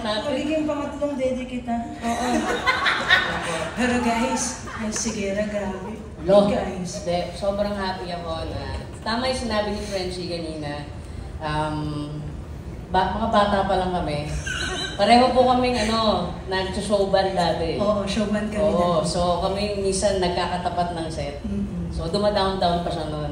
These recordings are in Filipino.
Magiging pangatlong dede kita. Oo. Pero guys, ay sige, grabe. Guys. Sobrang happy ako na, tama yung sinabi ni Frenchie kanina, mga bata pa lang kami. Pareho po kaming nag-showband dati. Oo, showband kami. Oo, so kami minsan nagkakatapat ng set. So duma-downtown pa siya noon.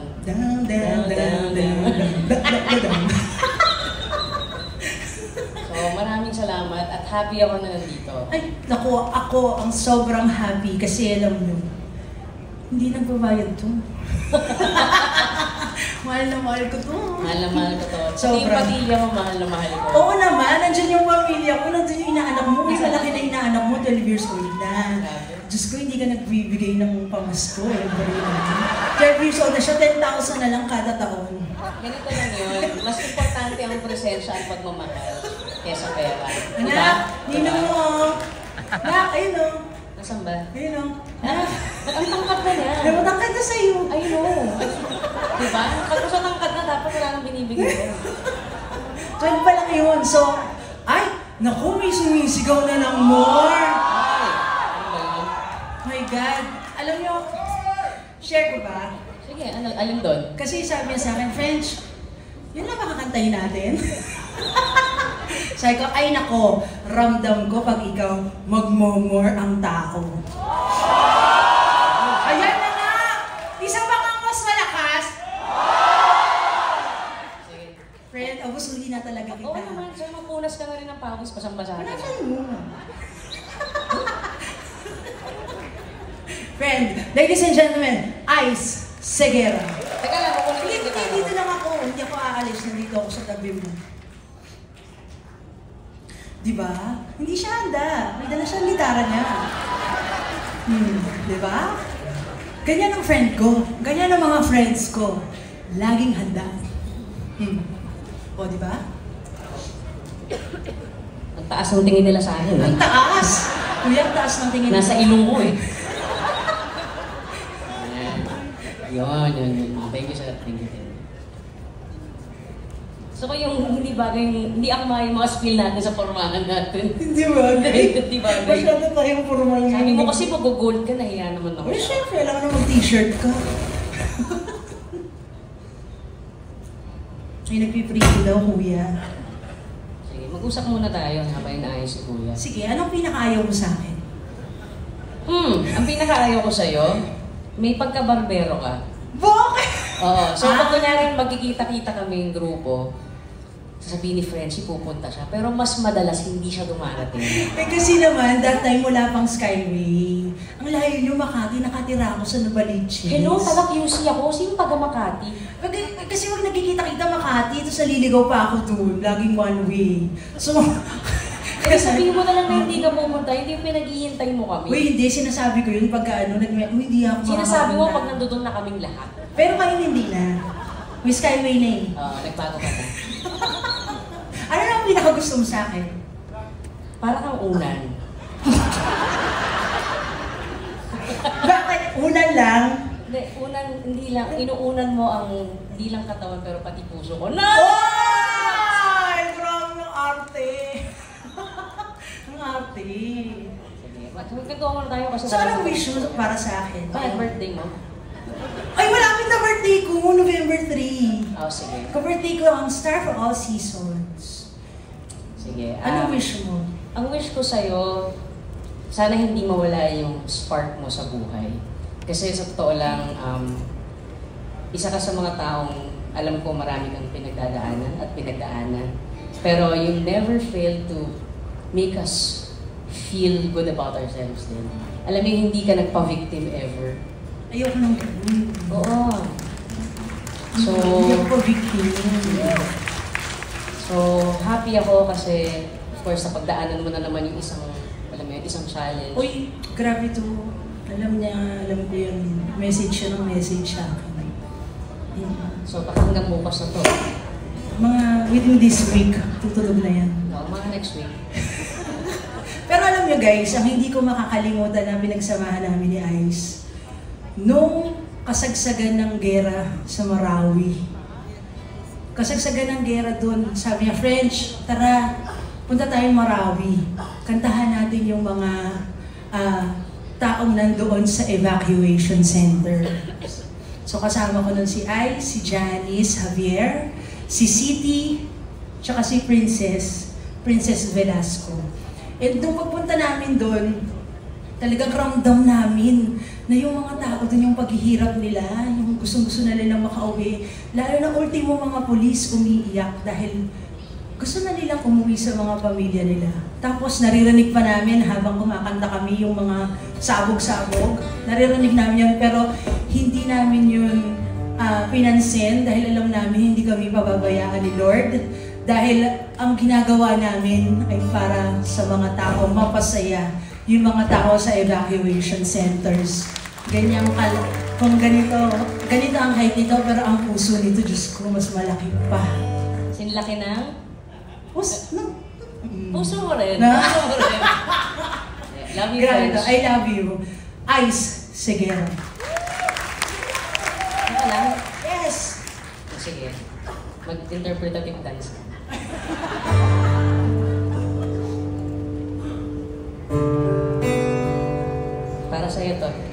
So maraming salamat at happy ako na nandito. Ay, naku, ako ang sobrang happy kasi alam nyo, hindi nagbabayad to. Mahal na mahal ko to. Mahal na mahal ko to. Sobrang. Yung pamilya mo, mahal na mahal ko. Oo naman, nandyan yung pamilya ko, nandyan yung inaanak mo. May malaki na inaanak mo, 12 years old na. Diyos ko, hindi ka nagbibigay ng pamasko. 12 years old na siya, 10,000 na lang kada taon. Ganito lang yun. Mas importante ang presensya at pagmamahal kesa pera. Anak, ninong mo. Anak, ayun o. Nasaan ba? Ayun o. Ang tangkad na niya. Matangkad na sa'yo. Ayun o. Diba? Pag sa tangkad na, dapat wala nang binibigay ko. 12 pa lang yun. So, ay, naku, may sumisigaw na ng more. My God. Alam nyo, share ko ba? Sige, alin doon? Kasi sabi niya sa akin, French, yun lang makakantahin natin. Sabi ko, ay nako, ramdam ko pag ikaw magmomore ang tao. Ayan na nga! Isa pa kang mas malakas? Sige. Friend, abusuhin na talaga kita. Oo naman, siya mapunas ka na rin ng pawis, pasang-basa. Wala ka mo. Friend, ladies and gentlemen, Ice Seguera. Teka lang, kukunin Hindi, dito lang ako. Hindi ako aalis. Nandito ako sa tabi mo. Diba? Hindi siya handa. May dala siya ang gitara niya. Diba? Ganyan ang friend ko. Ganyan ang mga friends ko. Laging handa. O, diba? Ang taas ng tingin nila sa akin. Ang taas! Kuya, ang taas ng tingin. Nasa ilong ko eh. Yun. Thank you, sir. Thank you. So yung hindi ako yung mga spill natin sa pormahan natin. Hindi bagay. Hindi bagay. Masyado tayong formal ngayon. Sabi mo kasi pag-gold ka, nahiya naman ako. Well, syempre, alam na mag-t-shirt ka. Ay, nagpiprito daw, kuya. Sige, mag-usap muna tayo habang inaayos si kuya. Sige, anong pinakaayaw mo sa akin? Ang pinakaayaw ko sa'yo, may pagka-barbero ka. Bakit? Oo. So, pag kunyari magkikita-kita kami yung grupo, sasabihin ni Frenchie, pupunta siya. Pero mas madalas, hindi siya dumarating. Eh kasi naman, that time wala pang Skyway. Ang layo niyo, Makati, nakatira ako sa Novaliches. Hello, taga-QC ako. Sino taga-Makati? Kasi wag nagkikita-kita Makati, ito sa Liligaw pa ako doon. Laging one way. So, kaya sabihin mo na lang na hindi ka pupunta, hindi yung pinag-iintay mo kami. Uy, hindi. Sinasabi ko yun pagka hindi ako sinasabi mo pag nandoon na kaming lahat. Pero ngayon hindi na. May Skyway na eh. Oo, nagbago ka na. Ano lang ang pinakagusto mo sa akin? Para kang unan. Bakit? Unan lang? Hindi, unan, hindi lang. Inuunan mo ang, hindi lang katawan, pero pati puso ko. No! Ay! Grabe ang arte! Ang arte! Sige, magkagawa muna tayo kasi... So, anong wish mo para sa akin? Bakit birthday mo? Ay, malapit na birthday ko! November 3. Oh, sige. Ka-birthday ko ang Star for All Seasons. Sige. Anong wish mo? Ang wish ko sa'yo, sana hindi mawala yung spark mo sa buhay. Kasi sa totoo lang, isa ka sa mga taong alam ko marami kang pinagdadaanan at pinagdaanan. Pero you never fail to make us feel good about ourselves din. Alam mo, hindi ka nagpa-victim ever. Ayoko nang gano'n. Oo. So, hindi ako pa-victim. So, happy ako kasi, of course, sa pagdaanan mo na naman yung isang, alam mo yun, isang challenge. Uy, grabe to. Alam ko yung message siya ng message sa akin. So, baka hanggang bukas na to. Mga within this week, tutulog na yan. No, mga next week. Pero alam nyo guys, ang hindi ko makakalimutan na pinagsamahan namin ni Ice, nung kasagsagan ng gera sa Marawi. Kasagsagan ng gera doon, sabi niya, French, tara, punta tayong Marawi. Kantahan natin yung mga taong nandoon sa evacuation center. So kasama ko nun si Ai, si Janice, Javier, si City, tsaka si Princess Velasco. And nung pagpunta namin doon, talagang ramdam namin na yung mga tao doon, yung paghihirap nila, yung gustong-gusto na nilang makauwi. Lalo na ultimo mga pulis umiiyak dahil gusto na nilang umuwi sa mga pamilya nila. Tapos naririnig pa namin habang kumakanta kami yung mga sabog-sabog. Naririnig namin yun, pero hindi namin yun pinansin dahil alam namin hindi kami pababayaan ni Lord. Dahil ang ginagawa namin ay para sa mga tao mapasaya, yung mga tao sa evacuation centers. Kung ganito ang height nito, pero ang puso nito, Diyos ko, mas malaki pa. Sinlaki ng? Puso Puso mo rin. Na? Puso mo rin. Love you, Grabe, French. I love you. Ice Segura. Ano lang? Yes! Sige. Mag-interpretative dance. Para sa'yo to.